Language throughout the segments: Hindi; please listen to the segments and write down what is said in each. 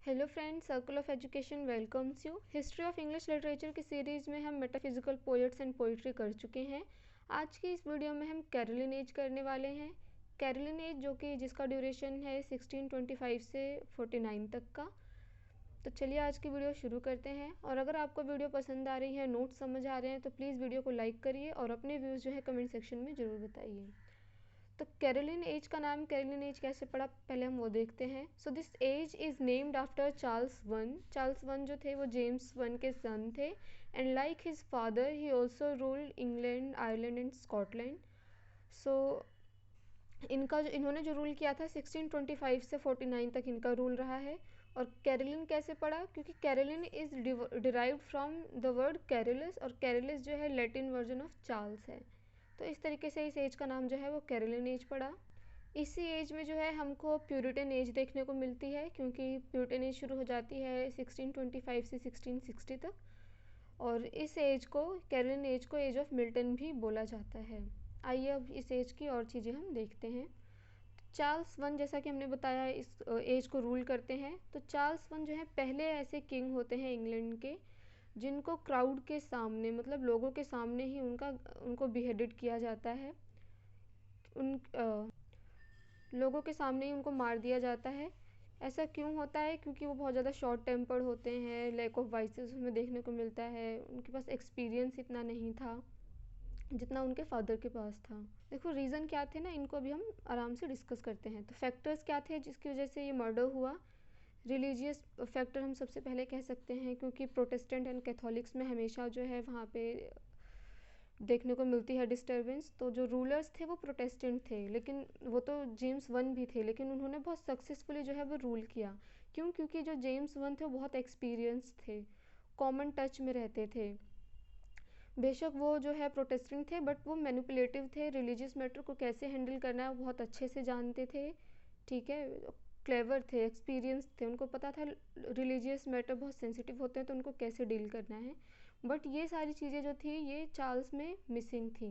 Hello friends, circle of education welcomes you. History of English literature की सीरीज़ में हम मेटाफिजिकल पोएट्स एंड पोइट्री कर चुके हैं। आज की इस वीडियो में हम कैरोलिन एज करने वाले हैं। कैरोलिन एज जो कि जिसका ड्यूरेशन है 1625 से 49 तक का। तो चलिए आज की वीडियो शुरू करते हैं। और अगर आपको वीडियो पसंद आ रही है, नोट्स समझ आ रहे हैं, तो प्लीज़ वीडियो को लाइक करिए और अपने व्यूज़ जो है कमेंट सेक्शन में ज़रूर बताइए। तो कैरोलिन एज का नाम कैरोलिन एज कैसे पड़ा, पहले हम वो देखते हैं। So this age is named after Charles one. Charles one जो थे वो जेम्स वन के सन थे, and like his father he also ruled England, Ireland and Scotland. So इन्होंने जो रूल किया था 1625 से 49 तक इनका रूल रहा है। और कैरोलिन कैसे पड़ा, क्योंकि Caroline is derived from the word Carolus, और कैरोलस जो है लैटिन वर्जन ऑफ चार्ल्स है। तो इस तरीके से इस एज का नाम जो है वो कैरोलिन एज पड़ा। इसी एज में जो है हमको प्यूरिटन एज देखने को मिलती है, क्योंकि प्यूरिटन एज शुरू हो जाती है 1625 से 1660 तक। और इस एज को, कैरोलिन एज को, एज ऑफ मिल्टन भी बोला जाता है। आइए अब इस एज की और चीज़ें हम देखते हैं। चार्ल्स वन, जैसा कि हमने बताया, इस एज को रूल करते हैं। तो चार्ल्स वन जो है पहले ऐसे किंग होते हैं इंग्लैंड के जिनको क्राउड के सामने, मतलब लोगों के सामने ही उनको बिहेडेड किया जाता है। उन लोगों के सामने ही उनको मार दिया जाता है। ऐसा क्यों होता है? क्योंकि वो बहुत ज़्यादा शॉर्ट टेम्पर्ड होते हैं, लैक ऑफ वाइसेस हमें देखने को मिलता है, उनके पास एक्सपीरियंस इतना नहीं था जितना उनके फादर के पास था। देखो रीज़न क्या थे ना, इनको अभी हम आराम से डिस्कस करते हैं। तो फैक्टर्स क्या थे जिसकी वजह से ये मर्डर हुआ। रिलीजियस फैक्टर हम सबसे पहले कह सकते हैं, क्योंकि प्रोटेस्टेंट एंड कैथोलिक्स में हमेशा जो है वहाँ पे देखने को मिलती है डिस्टर्बेंस। तो जो रूलर्स थे वो प्रोटेस्टेंट थे, लेकिन वो तो जेम्स वन भी थे, लेकिन उन्होंने बहुत सक्सेसफुली जो है वो रूल किया। क्यों? क्योंकि जो जेम्स वन थे वो बहुत एक्सपीरियंस थे, कॉमन टच में रहते थे। बेशक वो जो है प्रोटेस्टेंट थे, बट वो मैनिपुलेटिव थे, रिलीजियस मैटर को कैसे हैंडल करना है वो बहुत अच्छे से जानते थे। ठीक है, क्लेवर थे, एक्सपीरियंस थे, उनको पता था रिलीजियस मैटर बहुत सेंसिटिव होते हैं तो उनको कैसे डील करना है। बट ये सारी चीज़ें जो थी ये चार्ल्स में मिसिंग थी।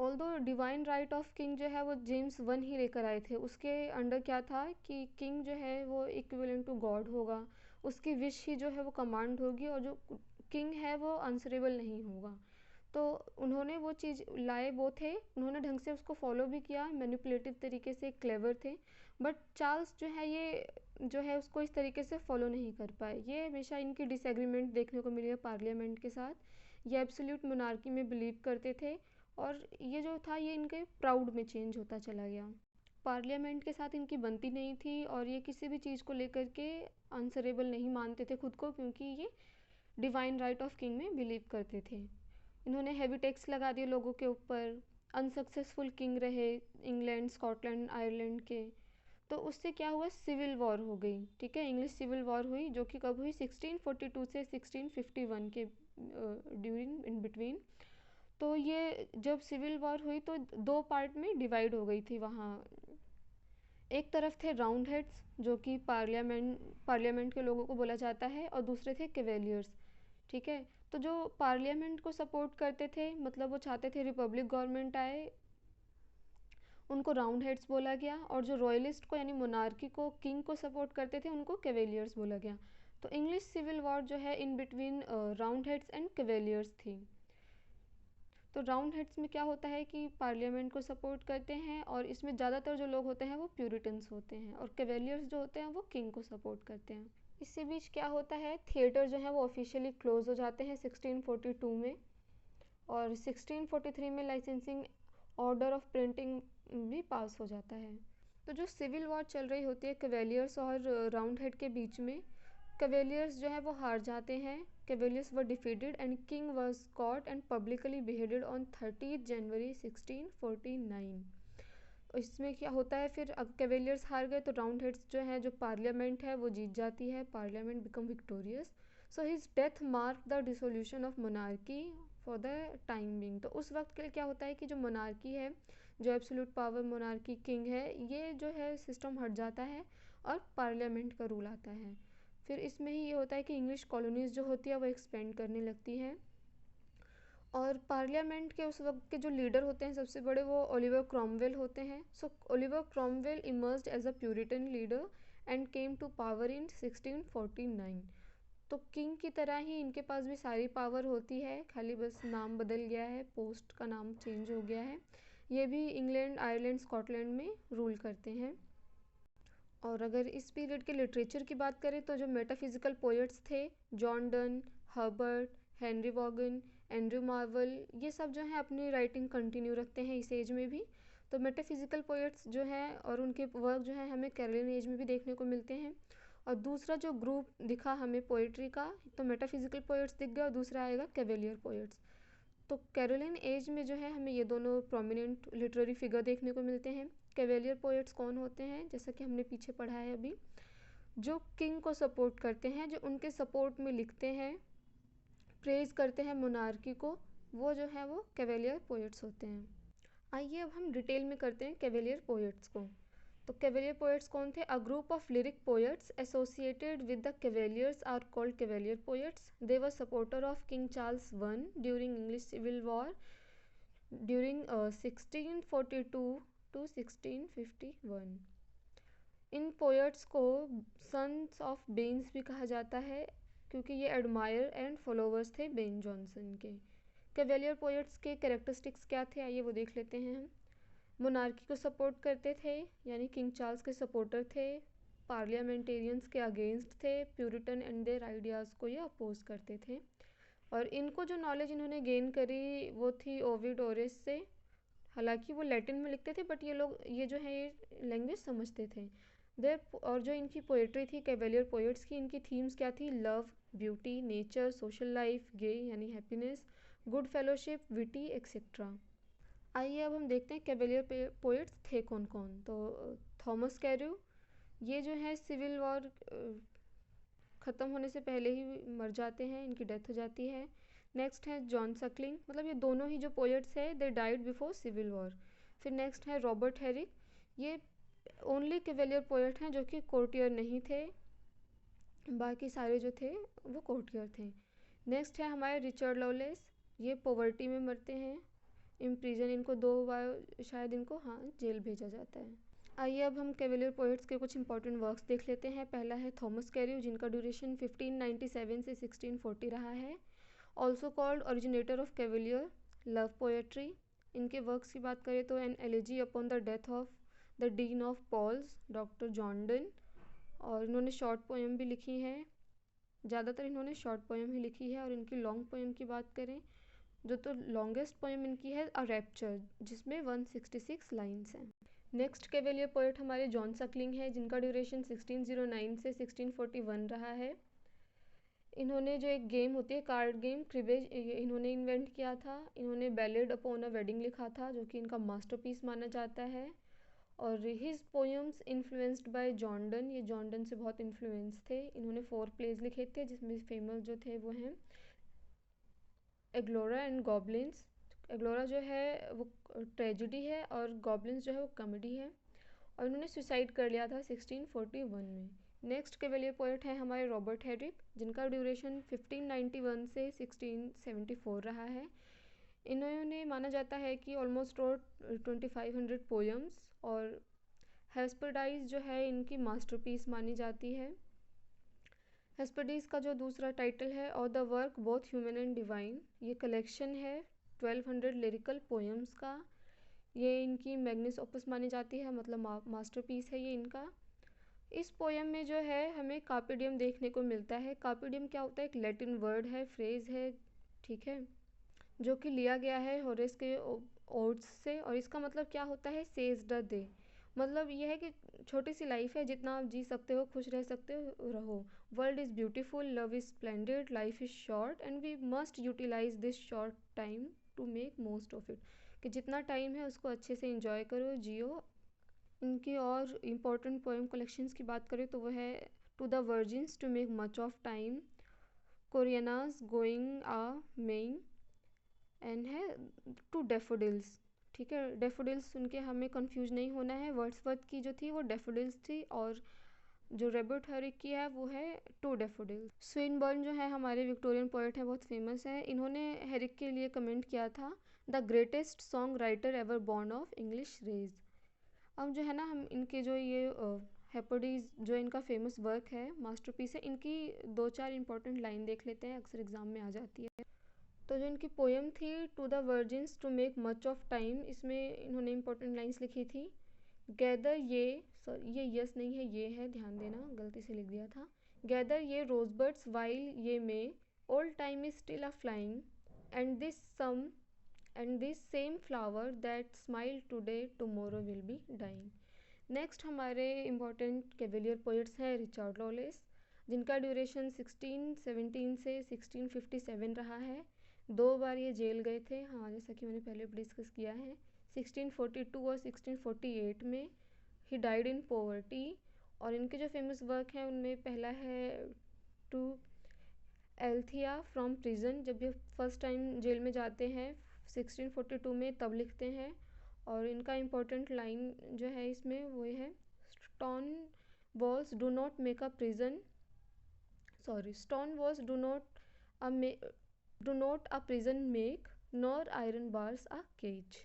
Although divine right of king जो है वो जेम्स वन ही लेकर आए थे। उसके अंडर क्या था कि किंग जो है वो इक्विवेलेंट टू गॉड होगा, उसकी विश ही जो है वो कमांड होगी, और जो किंग है वो आंसरेबल नहीं होगा। तो उन्होंने वो चीज़ लाए, वो थे, उन्होंने ढंग से उसको फॉलो भी किया, मैनिपुलेटिव तरीके से, क्लेवर थे। बट चार्ल्स जो है ये जो है उसको इस तरीके से फॉलो नहीं कर पाए। ये हमेशा इनकी डिसएग्रीमेंट देखने को मिली है पार्लियामेंट के साथ। ये एब्सोल्यूट मोनार्की में बिलीव करते थे, और ये जो था ये इनके प्राउड में चेंज होता चला गया। पार्लियामेंट के साथ इनकी बनती नहीं थी, और ये किसी भी चीज़ को लेकर के आंसरेबल नहीं मानते थे खुद को, क्योंकि ये डिवाइन राइट ऑफ किंग में बिलीव करते थे। इन्होंने हैवी टैक्स लगा दिए लोगों के ऊपर, अनसक्सेसफुल किंग रहे इंग्लैंड, स्कॉटलैंड, आयरलैंड के। तो उससे क्या हुआ, सिविल वॉर हो गई। ठीक है, इंग्लिश सिविल वॉर हुई, जो कि कब हुई, 1642 से 1651 के ड्यूरिंग, इन बिटवीन। तो ये जब सिविल वॉर हुई तो दो पार्ट में डिवाइड हो गई थी वहाँ। एक तरफ थे राउंड हेड्स जो कि पार्लियामेंट के लोगों को बोला जाता है, और दूसरे थे कैवेलियर्स। ठीक है, तो जो पार्लियामेंट को सपोर्ट करते थे, मतलब वो चाहते थे रिपब्लिक गवर्नमेंट आए, उनको राउंड हेड्स बोला गया। और जो रॉयलिस्ट को यानी मोनार्की को, किंग को सपोर्ट करते थे, उनको कैवेलियर्स बोला गया। तो इंग्लिश सिविल वॉर जो है in between round heads and Cavaliers थी। तो राउंड हेड्स में क्या होता है कि पार्लियामेंट को सपोर्ट करते हैं, और इसमें ज़्यादातर जो लोग होते हैं वो प्यूरिटन्स होते हैं, और कैवेलियर्स जो होते हैं वो किंग को सपोर्ट करते हैं। इसी बीच क्या होता है, थिएटर जो है वो ऑफिशियली क्लोज हो जाते हैं 1642 में, और 1643 में लाइसेंसिंग ऑर्डर ऑफ प्रिंटिंग भी पास हो जाता है। तो जो सिविल वॉर चल रही होती है कैवेलियर्स और राउंड हेड के बीच में, कैवेलियर्स जो है वो हार जाते हैं। Cavaliers were defeated and king was caught and publicly beheaded on 30 जनवरी 1649। इसमें क्या होता है, फिर अब कैवेलियर्स हार गए तो राउंड हेड्स जो है, जो पार्लियामेंट है वो जीत जाती है, parliament become victorious. So his death mark the dissolution of monarchy for the time being. तो उस वक्त के लिए क्या होता है कि जो मोनार्की है, जो एब्सोल्यूट पावर मोनार्की किंग है, ये जो है सिस्टम हट जाता है और पार्लियामेंट का रूल आता है। फिर इसमें ही ये होता है कि इंग्लिश कॉलोनीज़ जो होती है वो एक्सपेंड करने लगती हैं। और पार्लियामेंट के उस वक्त के जो लीडर होते हैं सबसे बड़े, वो ओलिवर क्रॉमवेल होते हैं। So Oliver Cromwell emerged as a puritan leader and came to power in 1649। तो किंग की तरह ही इनके पास भी सारी पावर होती है, खाली बस नाम बदल गया है, पोस्ट का नाम चेंज हो गया है। ये भी इंग्लैंड, आयरलैंड, स्कॉटलैंड में रूल करते हैं। और अगर इस पीरियड के लिटरेचर की बात करें तो जो मेटाफिजिकल पोएट्स थे, John Donne, Herbert, Henry Vaughan, Andrew Marvell, ये सब जो है अपनी राइटिंग कंटिन्यू रखते हैं इस एज में भी। तो मेटाफिजिकल पोएट्स जो हैं और उनके वर्क जो है हमें कैरोलिन एज में भी देखने को मिलते हैं। और दूसरा जो ग्रुप दिखा हमें पोइट्री का, तो मेटाफिजिकल पोएट्स दिख गया और दूसरा आएगा कैवेलियर पोएट्स। तो कैरोलिन एज में जो है हमें ये दोनों प्रोमिनेंट लिटरेरी फिगर देखने को मिलते हैं। कैवेलियर पोएट्स कौन होते हैं, जैसा कि हमने पीछे पढ़ा है अभी, जो किंग को सपोर्ट करते हैं, जो उनके सपोर्ट में लिखते हैं, प्रेज करते हैं मोनार्की को, वो जो है वो कैवेलियर पोएट्स होते हैं। आइए अब हम डिटेल में करते हैं कैवेलियर पोएट्स को। तो कैवेलियर पोएट्स कौन थे? A group of lyric poets associated with the cavaliers are called cavalier poets. They were supporter of King Charles one during English civil war during 1642 to 1651। इन पोएट्स को सन्स ऑफ बेन्स भी कहा जाता है, क्योंकि ये एडमायर एंड फॉलोवर्स थे बेन जॉनसन के। कैवेलियर पोएट्स के कैरेक्टरिस्टिक्स क्या थे, आइए वो देख लेते हैं हम। मोनार्की को सपोर्ट करते थे, यानी किंग चार्ल्स के सपोर्टर थे, पार्लियामेंटेरियंस के अगेंस्ट थे, प्यूरिटन एंड देयर आइडियाज़ को ये अपोज करते थे। और इनको जो नॉलेज इन्होंने गेन करी वो थी ओविड ओरेस से। हालांकि वो लैटिन में लिखते थे, बट ये जो है ये लैंग्वेज समझते थे। और जो इनकी पोएट्री थी कैवेलियर पोएट्स की, इनकी थीम्स क्या थी? Love, beauty, nature, social life, gay यानी happiness, good fellowship, witty etcetera. आइए अब हम देखते हैं कैवेलियर पोएट्स थे कौन कौन। तो थॉमस कैर्यू, ये जो है सिविल वॉर ख़त्म होने से पहले ही मर जाते हैं, इनकी डेथ हो जाती है। नेक्स्ट है जॉन सकलिंग, मतलब ये दोनों ही जो पोएट्स हैं they died before civil war. फिर नेक्स्ट है रॉबर्ट हेरिक, ये ओनली कैवेलियर पोएट हैं जो कि कोर्टियर नहीं थे, बाकी सारे जो थे वो कोर्टियर थे। नेक्स्ट है हमारे रिचर्ड लवलेस, ये पॉवर्टी में मरते हैं, इम्प्रिजन, इनको 2 बार शायद इनको जेल भेजा जाता है। आइए अब हम कैवेलियर पोएट्स के कुछ इंपॉर्टेंट वर्क्स देख लेते हैं। पहला है थॉमस कैर्यू, जिनका ड्यूरेशन 1597 से 1640 रहा है, also called originator of cavalier love poetry. इनके वर्क्स की बात करें तो an elegy upon the death of the dean of Paul's, doctor John Donne, और इन्होंने शॉर्ट पोएम भी लिखी हैं, ज़्यादातर इन्होंने शॉर्ट पोएम ही लिखी है। और इनकी लॉन्ग पोएम की बात करें जो तो लॉन्गेस्ट पोएम इनकी है अ रैप्चर, जिसमें 166 लाइन्स हैं। नेक्स्ट कैवेलियर पोएट हमारे जॉन सकलिंग है, जिनका ड्यूरेशन 1609 से 1641 रहा है। इन्होंने जो एक गेम होती है कार्ड गेम क्रिबेज, इन्होंने इन्वेंट किया था। इन्होंने बैलेड अपॉन अ वेडिंग लिखा था, जो कि इनका मास्टरपीस माना जाता है। और his poems influenced by John Donne, ये जॉन डन से बहुत इन्फ्लुएंस थे। इन्होंने 4 प्लेज लिखे थे, जिसमें फेमस जो थे वो हैं एग्लोरा एंड गॉब्लिन्स। एग्लोरा जो है वो ट्रेजिडी है और गॉब्लिन्स जो है वो कॉमेडी है। और इन्होंने सुसाइड कर लिया था 1641 में। नेक्स्ट कैवेलियर पोएट है हमारे रॉबर्ट हेरिक, जिनका ड्यूरेशन 1591 से 1674 रहा है। इन्होंने माना जाता है कि ऑलमोस्ट रोट 2500 पोएम्स, और हेस्पर्डाइज जो है इनकी मास्टरपीस मानी जाती है। हेस्पर्डाइज का जो दूसरा टाइटल है और the work both human and divine, ये कलेक्शन है 1200 लिरिकल पोएम्स का। ये इनकी मैग्निस ओपस मानी जाती है, मतलब मास्टरपीस है ये इनका। इस पोएम में जो है हमें कार्पेडियम देखने को मिलता है। कार्पेडियम क्या होता है? एक लैटिन वर्ड है, फ्रेज है, ठीक है, जो कि लिया गया है होरेस के ओड्स से, और इसका मतलब क्या होता है? सेज द डे, मतलब ये है कि छोटी सी लाइफ है, जितना आप जी सकते हो, खुश रह सकते हो, रहो। World is beautiful, love is splendid, life is short and we must utilize this short time to make most of it, कि जितना टाइम है उसको अच्छे से इंजॉय करो, जियो। इनकी और इम्पोर्टेंट पोएम कलेक्शंस की बात करें तो वो है to the virgins to make much of time, Corinna's going a maying, and है टू डेफोडिल्स, ठीक है। डेफोडिल्स सुन के हमें कंफ्यूज नहीं होना है, वर्ड्सवर्थ की जो थी वो डेफोडिल्स थी, और जो रॉबर्ट हेरिक की है वो है टू डेफोडिल्स। स्विनबर्न जो है हमारे विक्टोरियन पोएट हैं, बहुत फेमस है। इन्होंने हेरिक के लिए कमेंट किया था the greatest song writer ever born of English race. अब जो है ना हम इनके जो ये हेपोडीज जो इनका फेमस वर्क है, मास्टरपीस है, इनकी 2-4 इंपॉर्टेंट लाइन देख लेते हैं, अक्सर एग्जाम में आ जाती है। तो जो इनकी पोएम थी to the virgins to make much of time, इसमें इन्होंने इंपॉर्टेंट लाइन्स लिखी थी। गैदर ये, सॉरी ये यस नहीं है, ये है, ध्यान देना, गलती से लिख दिया था। गैदर ये rosebuds while ye may, old time is still a flying, and this same flower that smile today tomorrow will be dying. Next हमारे इम्पोर्टेंट कैवेलियर पोइट्स हैं रिचर्ड लॉलेस, जिनका ड्यूरेशन 1617 से 1657 रहा है। 2 बार ये जेल गए थे, हाँ, जैसा कि मैंने पहले डिस्कस किया है, 1642 और 1648 में। He died in poverty. और इनके जो फेमस वर्क हैं उनमें पहला है टू एल्थिया फ्रॉम प्रिजन, जब ये फर्स्ट टाइम जेल में जाते हैं 1642 में, तब लिखते हैं। और इनका इम्पोर्टेंट लाइन जो है इसमें वो है, stone walls do not make a prison, sorry, stone walls do not a prison make, nor iron bars a cage.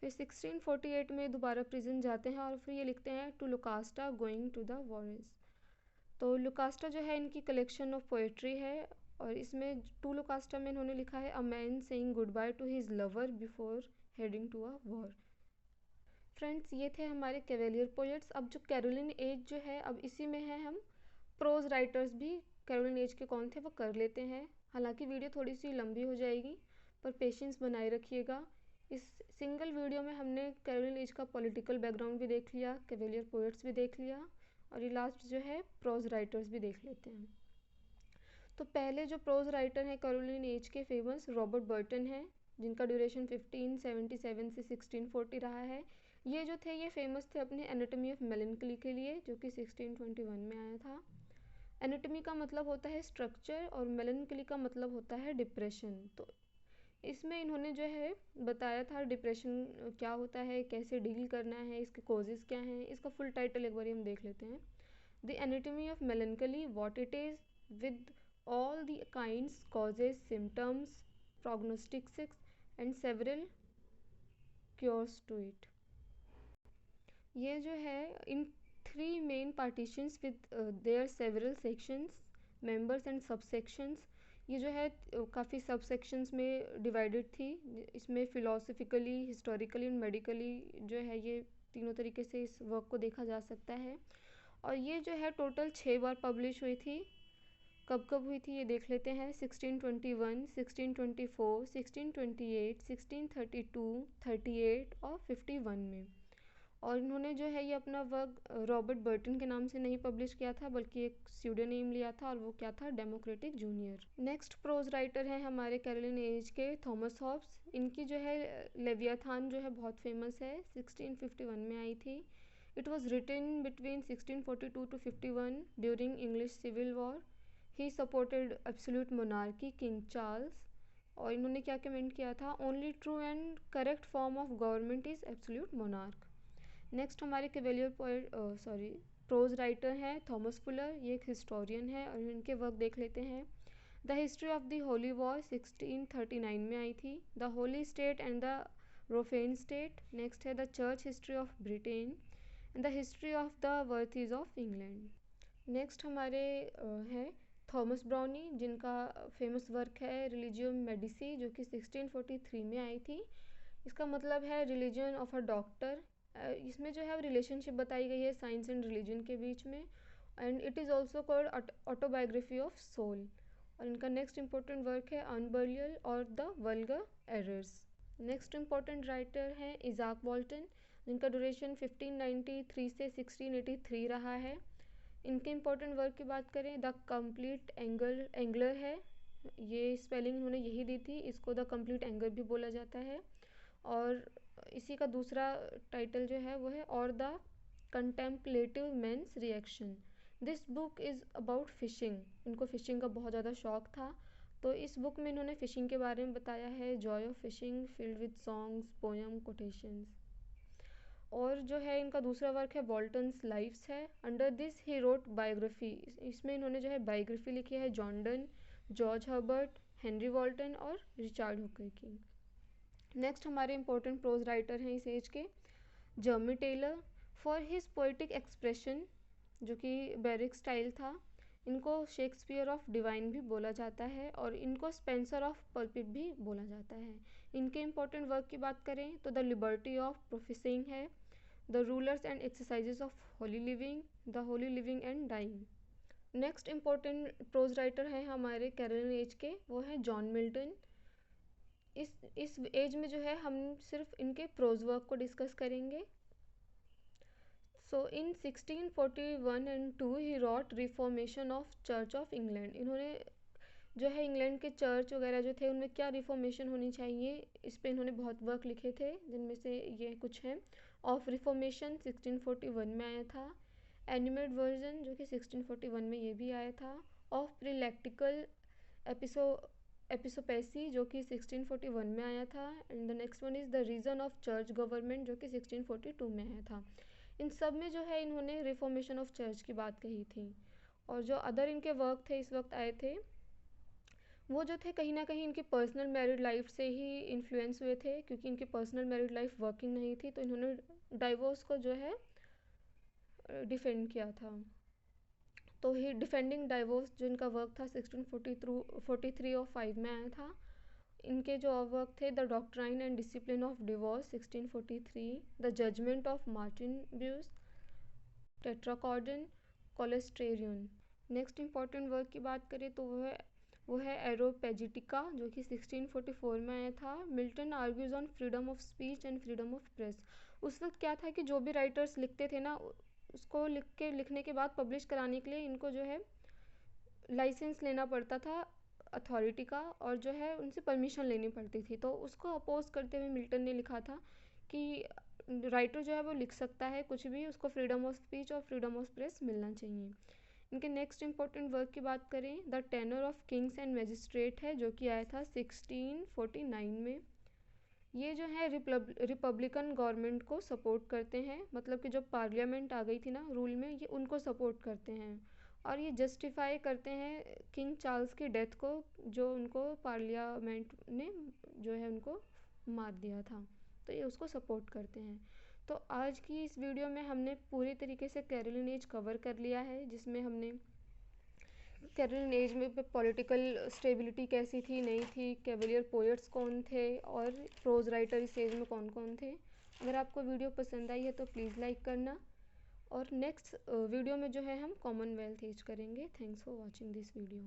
फिर 1648 में दोबारा प्रिजन जाते हैं और फिर ये लिखते हैं to Lucasta going to the wars. तो लुकास्टा जो है इनकी कलेक्शन ऑफ पोएट्री है, और इसमें टू लुकास्टा में इन्होंने लिखा है a man saying goodbye to his lover before heading to a war. Friends, ये थे हमारे कैवेलियर पोएट्स। अब जो कैरोलिन एज जो है, अब इसी में है हम प्रोज राइटर्स भी कैरोलिन एज के कौन थे वो कर लेते हैं। हालांकि वीडियो थोड़ी सी लंबी हो जाएगी, पर पेशेंस बनाए रखिएगा। इस सिंगल वीडियो में हमने कैरोलिन एज का पॉलिटिकल बैकग्राउंड भी देख लिया, कैवेलियर पोएट्स भी देख लिया, और ये लास्ट जो है प्रोज राइटर्स भी देख लेते हैं। तो पहले जो प्रोज राइटर हैं कैरोलिन एज के फेमस, रॉबर्ट बर्टन है, जिनका ड्यूरेशन 1577 से 1640 रहा है। ये जो थे ये फेमस थे अपने एनाटॉमी ऑफ मेलैंकोली के लिए, जो कि 1621 में आया था। एनाटॉमी का मतलब होता है स्ट्रक्चर और मेलैंकोली का मतलब होता है डिप्रेशन। तो इसमें इन्होंने जो है बताया था डिप्रेशन क्या होता है, कैसे डील करना है, इसके कॉजेज़ क्या हैं। इसका फुल टाइटल एक बार हम देख लेते हैं। The anatomy of melancholy, what it is with all the kinds, causes, symptoms, prognostics and several cures to it। ये जो है इन 3 main partitions with their several sections, members and subsections. ये जो है काफ़ी सबसेक्शंस में डिवाइडेड थी। इसमें फिलोसफिकली, हिस्टोरिकली एंड मेडिकली जो है ये तीनों तरीके से इस वर्क को देखा जा सकता है। और ये जो है टोटल 6 बार पब्लिश हुई थी। कब कब हुई थी ये देख लेते हैं। 1621, 1624, 1628, 1632, 38 और 51 में। और इन्होंने जो है ये अपना वर्क रॉबर्ट बर्टन के नाम से नहीं पब्लिश किया था, बल्कि एक स्यूडोनेम लिया था, और वो क्या था, democratic junior. Next pros writer हैं हमारे कैरोलिन एज के थॉमस हॉब्स। इनकी जो है लेवियाथान जो है बहुत फेमस है, 1651 में आई थी। It was written between 1642 to 51 during English civil war. He supported absolute monarchy, King Charles. और इन्होंने क्या कमेंट किया था, only true and correct form of government is absolute monarch. Next हमारे कैवेलियर प्रोज राइटर हैं थॉमस फुलर। ये एक हिस्टोरियन है और इनके वर्क देख लेते हैं। The history of the holy war 1639 में आई थी। The holy state and the profane state. Next है the church history of Britain and the history of the worthies of England. Next हमारे हैं थॉमस ब्राउनी, जिनका फेमस वर्क है रिलीजियम मेडिसी, जो कि 1643 में आई थी। इसका मतलब है रिलीजन ऑफ अ डॉक्टर। इसमें जो है रिलेशनशिप बताई गई है साइंस एंड रिलीजन के बीच में, and it is also called autobiography of soul. और इनका नेक्स्ट इंपॉर्टेंट वर्क है अनबरियल और the vulgar errors. Next important writer हैं इजाक वॉल्टन, जिनका ड्यूरेशन 1593 से 1683 रहा है। इनके इंपॉर्टेंट वर्क की बात करें, द कंप्लीट एंगलर है, ये स्पेलिंग उन्होंने यही दी थी, इसको द कंप्लीट एंगर भी बोला जाता है। और इसी का दूसरा टाइटल जो है वो है और the contemplative man's recreation. This book is about fishing. इनको फिशिंग का बहुत ज़्यादा शौक था, तो इस बुक में इन्होंने फिशिंग के बारे में बताया है, joy of fishing filled with songs, poem, quotations. और जो है इनका दूसरा वर्क है वॉल्टन्स लाइफ्स है। Under this he wrote biography. इसमें इन्होंने जो है बायोग्राफी लिखी है John Donne, George Herbert, Henry Walton और रिचर्ड हुकर की। नेक्स्ट हमारे इंपॉर्टेंट प्रोज राइटर हैं इस एज के Jeremy Taylor. For his poetic expression जो कि बैरिक स्टाइल था। इनको शेक्सपियर ऑफ डिवाइन भी बोला जाता है और इनको स्पेंसर ऑफ पल्पिट भी बोला जाता है। इनके इम्पोर्टेंट वर्क की बात करें तो द लिबर्टी ऑफ प्रोफेसिंग है, the rulers and exercises of holy living, the holy living and dying. Next important prose writer हैं हमारे कैरोलिन एज के, वो हैं जॉन मिल्टन। इस एज में जो है हम सिर्फ इनके प्रोज वर्क को डिस्कस करेंगे। So in 1641 and 2 he wrote reformation of church of England. इन्होंने जो है इंग्लैंड के चर्च वगैरह जो थे उनमें क्या रिफॉर्मेशन होनी चाहिए, इस पे इन्होंने बहुत वर्क लिखे थे, जिनमें से ये कुछ हैं। ऑफ रिफॉर्मेशन 1641 में आया था। एनिमेट वर्जन जो कि 1641 में ये भी आया था। ऑफ प्रिलैक्टिकल एपिसोपेसी जो कि 1641 में आया था। And the next one is the reason of church government जो कि 1642 में आया था। इन सब में जो है इन्होंने रिफॉर्मेशन ऑफ चर्च की बात कही थी। और जो अदर इनके वर्क थे इस वक्त आए थे, वो जो थे कहीं ना कहीं इनकी पर्सनल मैरिड लाइफ से ही इन्फ्लुएंस हुए थे, क्योंकि इनकी पर्सनल मैरिड लाइफ वर्किंग नहीं थी, तो इन्होंने डाइवोर्स को जो है डिफेंड किया था। तो ही डिफेंडिंग डाइवोर्स जो इनका वर्क था 1643 और 5 में आया था। इनके जो वर्क थे the doctrine and discipline of divorce 1643, the judgement of Martin Bucer, Tetrachordon, Colasterion. Next important work की बात करें तो वो है एरोपेजिटिका जो कि 1644 में आया था। Milton argues on freedom of speech and freedom of press. उस वक्त क्या था कि जो भी राइटर्स लिखते थे ना, उसको लिखने के बाद पब्लिश कराने के लिए इनको जो है लाइसेंस लेना पड़ता था अथॉरिटी का, और जो है उनसे परमिशन लेनी पड़ती थी। तो उसको अपोज करते हुए मिल्टन ने लिखा था कि राइटर जो है वो लिख सकता है कुछ भी, उसको फ्रीडम ऑफ स्पीच और फ्रीडम ऑफ प्रेस मिलना चाहिए। इनके नेक्स्ट इंपॉर्टेंट वर्क की बात करें the tenure of kings and magistrate है, जो कि आया था 1649 में। ये जो है रिपब्लिकन गवर्नमेंट को सपोर्ट करते हैं, मतलब कि जब पार्लियामेंट आ गई थी ना रूल में, ये उनको सपोर्ट करते हैं। और ये जस्टिफाई करते हैं किंग चार्ल्स की डेथ को, जो उनको पार्लियामेंट ने जो है उनको मार दिया था, तो ये उसको सपोर्ट करते हैं। तो आज की इस वीडियो में हमने पूरी तरीके से कैरोलिन एज कवर कर लिया है, जिसमें हमने कैरोलिन एज में पॉलिटिकल स्टेबिलिटी कैसी थी नहीं थी, कैवलियर पोएट्स कौन थे, और प्रोज राइटर इस एज में कौन कौन थे। अगर आपको वीडियो पसंद आई है तो प्लीज़ लाइक करना, और नेक्स्ट वीडियो में जो है हम कॉमनवेल्थ एज करेंगे। Thanks for watching this video.